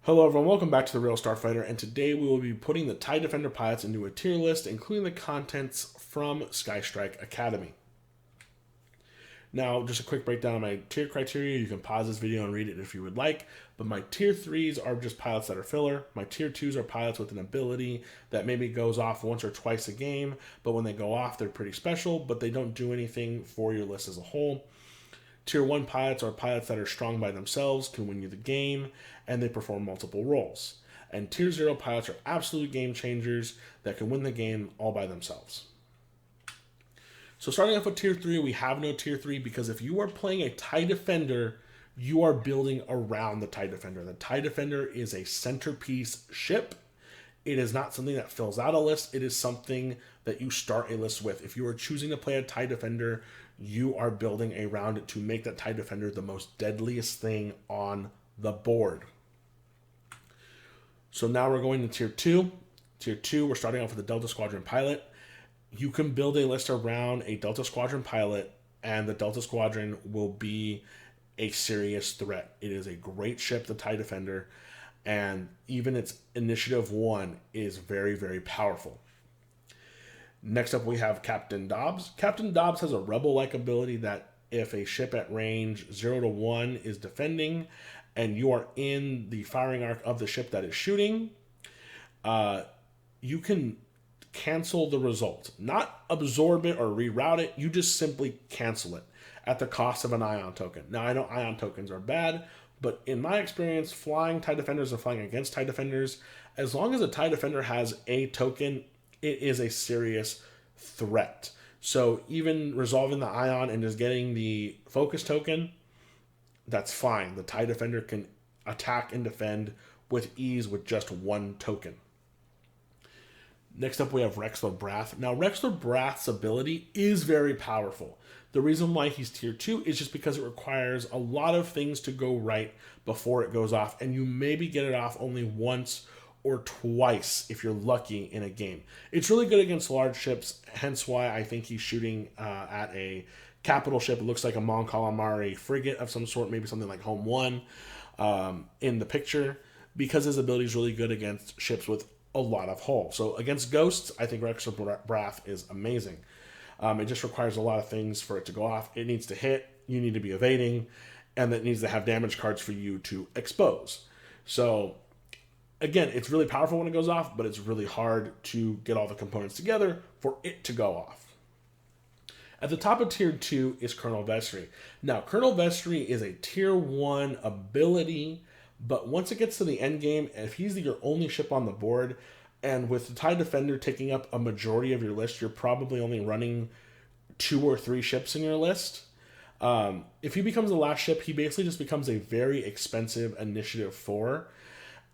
Hello everyone, welcome back to the Real Starfighter, and today we will be putting the TIE Defender pilots into a tier list, including the contents from Skystrike Academy. Now, just a quick breakdown of my tier criteria. You can pause this video and read it if you would like, but my tier 3s are just pilots that are filler. My tier 2s are pilots with an ability that maybe goes off once or twice a game, but when they go off, they're pretty special, but they don't do anything for your list as a whole. Tier 1 pilots are pilots that are strong by themselves, can win you the game, and they perform multiple roles. And Tier 0 pilots are absolute game changers that can win the game all by themselves. So starting off with Tier 3, we have no Tier 3 because if you are playing a TIE Defender, you are building around the TIE Defender. The TIE Defender is a centerpiece ship. It is not something that fills out a list. It is something that you start a list with. If you are choosing to play a TIE Defender, you are building around it to make that TIE Defender the most deadliest thing on the board. So now we're going to Tier 2. Tier 2, we're starting off with the Delta Squadron pilot. You can build a list around a Delta Squadron pilot, and the Delta Squadron will be a serious threat. It is a great ship, the TIE Defender, and even its Initiative 1 is very, very powerful. Next up, we have Captain Dobbs. Captain Dobbs has a rebel-like ability that if a ship at range 0 to 1 is defending, and you are in the firing arc of the ship that is shooting, you can cancel the result. Not absorb it or reroute it, you just simply cancel it at the cost of an ion token. Now, I know ion tokens are bad, but in my experience, flying TIE Defenders and flying against TIE Defenders, as long as a TIE Defender has a token, it is a serious threat. So even resolving the ion and just getting the focus token, that's fine. The TIE Defender can attack and defend with ease with just one token. Next up, we have Rectal Breath. Now, Rectal Breath's ability is very powerful. The reason why he's tier 2 is just because it requires a lot of things to go right before it goes off, and you maybe get it off only once or twice if you're lucky in a game. It's really good against large ships, hence why I think he's shooting at a capital ship. It looks like a Mon Calamari frigate of some sort, maybe something like Home 1 in the picture, because his ability is really good against ships with a lot of hull. So against ghosts, I think Rectal Breath is amazing. It just requires a lot of things for it to go off. It needs to hit, you need to be evading, and it needs to have damage cards for you to expose. So again, it's really powerful when it goes off, but it's really hard to get all the components together for it to go off. At the top of tier 2 is Kernel Vestry. Now, Kernel Vestry is a tier 1 ability, but once it gets to the end game, if he's your only ship on the board, and with the TIE Defender taking up a majority of your list, you're probably only running 2 or 3 ships in your list. If he becomes the last ship, he basically just becomes a very expensive Initiative 4.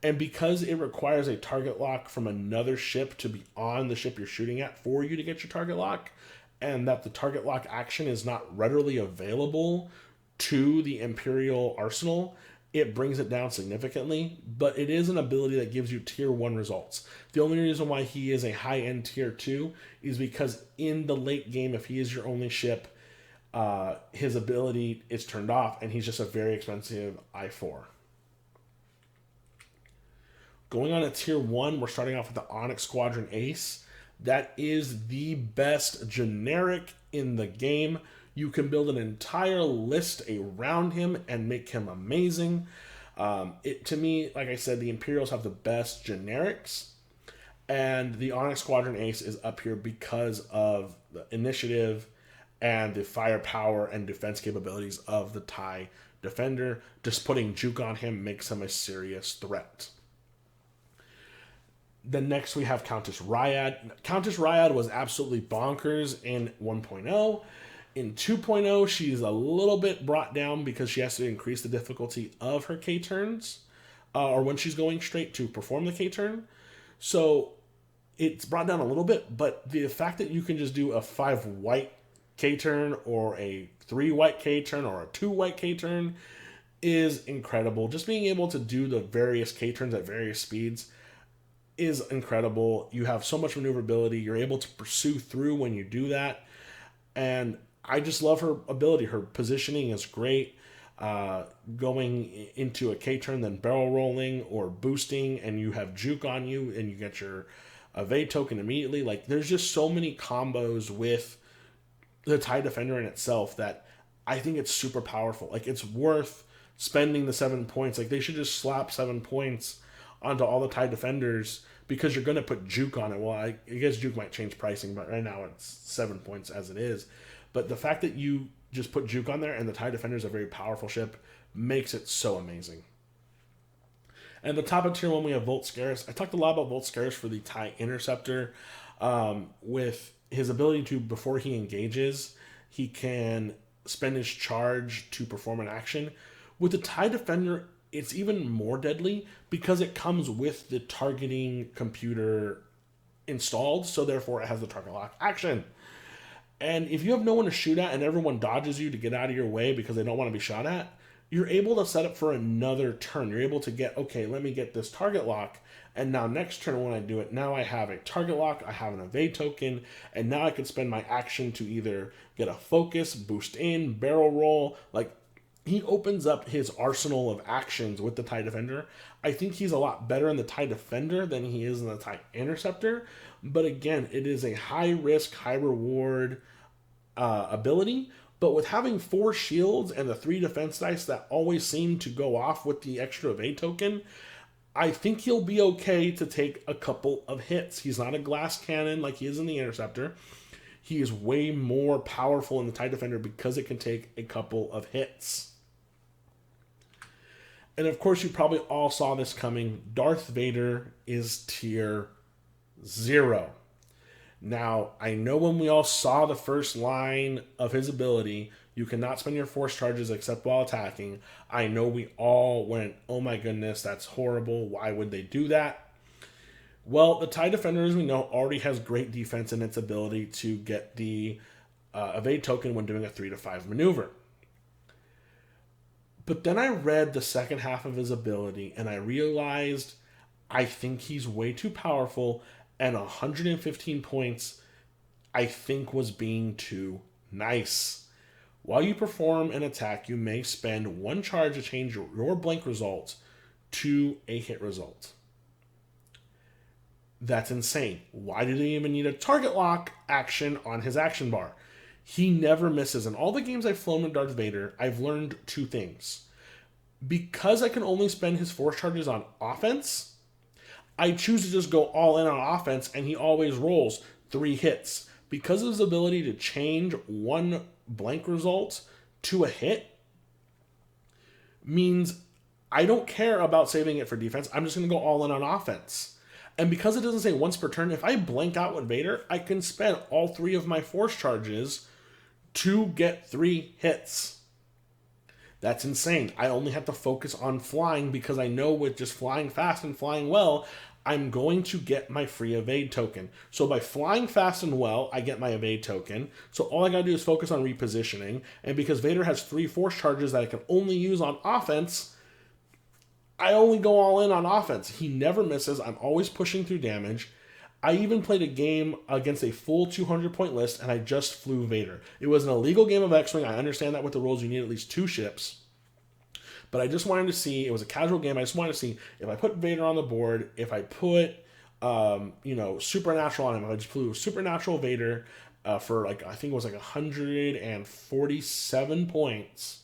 And because it requires a target lock from another ship to be on the ship you're shooting at for you to get your target lock, and that the target lock action is not readily available to the Imperial arsenal, it brings it down significantly, but it is an ability that gives you tier 1 results. The only reason why he is a high-end tier 2 is because in the late game, if he is your only ship, his ability is turned off, and he's just a very expensive I4. Going on to tier 1, we're starting off with the Onyx Squadron Ace. That is the best generic in the game. You can build an entire list around him and make him amazing. To me, like I said, the Imperials have the best generics, and the Onyx Squadron Ace is up here because of the initiative and the firepower and defense capabilities of the TIE Defender. Just putting juke on him makes him a serious threat. Then next we have Countess Ryad. Countess Ryad was absolutely bonkers in 1.0. In 2.0, she's a little bit brought down because she has to increase the difficulty of her K-turns, or when she's going straight to perform the K-turn. So it's brought down a little bit, but the fact that you can just do a 5 white K-turn or a 3 white K-turn or a 2 white K-turn is incredible. Just being able to do the various K-turns at various speeds is incredible. You have so much maneuverability. You're able to pursue through when you do that. And I just love her ability. Her positioning is great. going into a K turn, then barrel rolling or boosting, and you have juke on you, and you get your evade token immediately. Like, there's just so many combos with the TIE Defender in itself that I think it's super powerful. Like, it's worth spending the 7 points. Like, they should just slap 7 points onto all the TIE Defenders because you're going to put juke on it. Well, I guess juke might change pricing, but right now it's 7 points as it is. But the fact that you just put juke on there and the TIE Defender is a very powerful ship makes it so amazing. And at the top of tier 1, we have Volt Scarus. I talked a lot about Volt Scarus for the TIE Interceptor. With his ability to, before he engages, he can spend his charge to perform an action. With the TIE Defender, it's even more deadly because it comes with the targeting computer installed, so therefore it has the target lock action. And if you have no one to shoot at and everyone dodges you to get out of your way because they don't want to be shot at, you're able to set up for another turn. You're able to get, okay, let me get this target lock, and now next turn when I do it, now I have a target lock, I have an evade token, and now I can spend my action to either get a focus, boost in, barrel roll. Like, he opens up his arsenal of actions with the TIE Defender. I think he's a lot better in the TIE Defender than he is in the TIE Interceptor. But again, it is a high risk, high reward ability. But with having 4 shields and the 3 defense dice that always seem to go off with the extra evade token, I think he'll be okay to take a couple of hits. He's not a glass cannon like he is in the Interceptor. He is way more powerful in the TIE Defender because it can take a couple of hits. And of course, you probably all saw this coming. Darth Vader is tier 0. Now, I know when we all saw the first line of his ability, you cannot spend your force charges except while attacking. I know we all went, oh my goodness, that's horrible. Why would they do that? Well, the TIE Defender, as we know, already has great defense in its ability to get the evade token when doing a 3 to 5 maneuver. But then I read the second half of his ability and I realized I think he's way too powerful, and 115 points I think was being too nice. While you perform an attack, you may spend 1 charge to change your blank result to a hit result. That's insane. Why do they even need a target lock action on his action bar? He never misses. In all the games I've flown with Darth Vader, I've learned 2 things. Because I can only spend his force charges on offense, I choose to just go all in on offense, and he always rolls 3 hits. Because of his ability to change 1 blank result to a hit, means I don't care about saving it for defense. I'm just going to go all in on offense. And because it doesn't say once per turn, if I blank out with Vader, I can spend all 3 of my force charges to get 3 hits. That's insane. I only have to focus on flying because I know with just flying fast and flying well, I'm going to get my free evade token. So by flying fast and well, I get my evade token. So all I gotta do is focus on repositioning. And because Vader has 3 force charges that I can only use on offense, I only go all in on offense. He never misses. I'm always pushing through damage. I even played a game against a full 200-point list, and I just flew Vader. It was an illegal game of X-Wing. I understand that with the rules, you need at least 2 ships. But I just wanted to see, it was a casual game, I just wanted to see if I put Vader on the board, if I put, Supernatural on him, if I just flew Supernatural Vader for, I think it was 147 points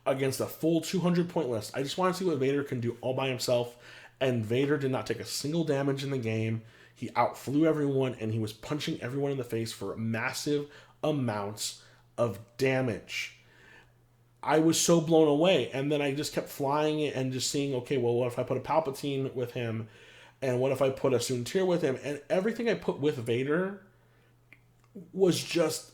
against a full 200-point list. I just wanted to see what Vader can do all by himself, and Vader did not take a single damage in the game. He outflew everyone, and he was punching everyone in the face for massive amounts of damage. I was so blown away, and then I just kept flying it and just seeing, okay, well, what if I put a Palpatine with him, and what if I put a Soontir with him, and everything I put with Vader was just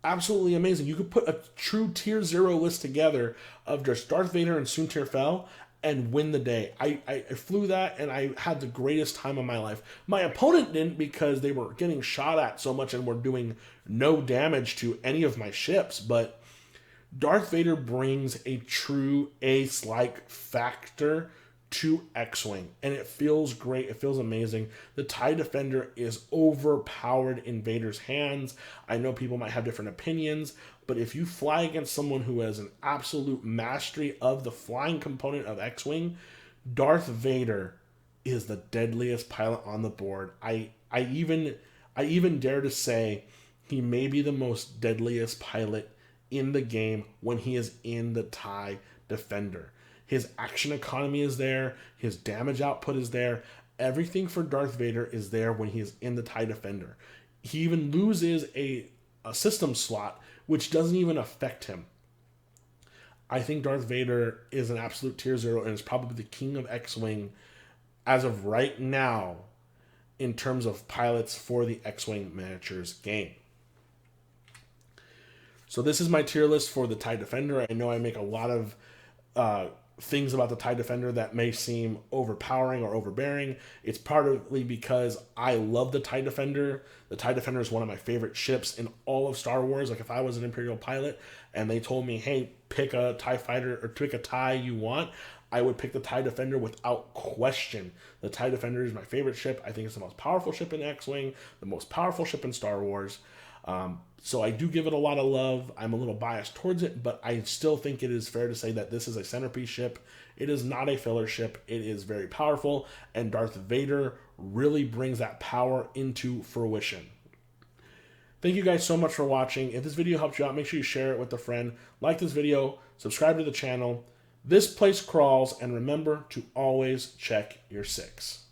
absolutely amazing. You could put a true tier 0 list together of just Darth Vader and Soontir Fel and win the day. I flew that, and I had the greatest time of my life. My opponent didn't, because they were getting shot at so much and were doing no damage to any of my ships, but Darth Vader brings a true ace-like factor shoot X-Wing, and it feels great. It feels amazing. The TIE Defender is overpowered in Vader's hands. I know people might have different opinions, but if you fly against someone who has an absolute mastery of the flying component of X-Wing, Darth Vader is the deadliest pilot on the board. I even dare to say he may be the most deadliest pilot in the game when he is in the TIE Defender. His action economy is there. His damage output is there. Everything for Darth Vader is there when he is in the TIE Defender. He even loses a system slot, which doesn't even affect him. I think Darth Vader is an absolute tier 0 and is probably the king of X-Wing as of right now in terms of pilots for the X-Wing miniatures game. So this is my tier list for the TIE Defender. I know I make a lot of things about the TIE Defender that may seem overpowering or overbearing. It's partly because I love the TIE Defender. The TIE Defender is one of my favorite ships in all of Star Wars. Like if I was an Imperial pilot and they told me, hey, pick a TIE fighter or pick a TIE you want, I would pick the TIE Defender without question. The TIE Defender is my favorite ship. I think it's the most powerful ship in X-Wing, the most powerful ship in Star Wars. So I do give it a lot of love. I'm a little biased towards it, but I still think it is fair to say that this is a centerpiece ship. It is not a filler ship. It is very powerful, and Darth Vader really brings that power into fruition. Thank you guys so much for watching. If this video helped you out, make sure you share it with a friend. Like this video, subscribe to the channel. This place crawls, and remember to always check your 6.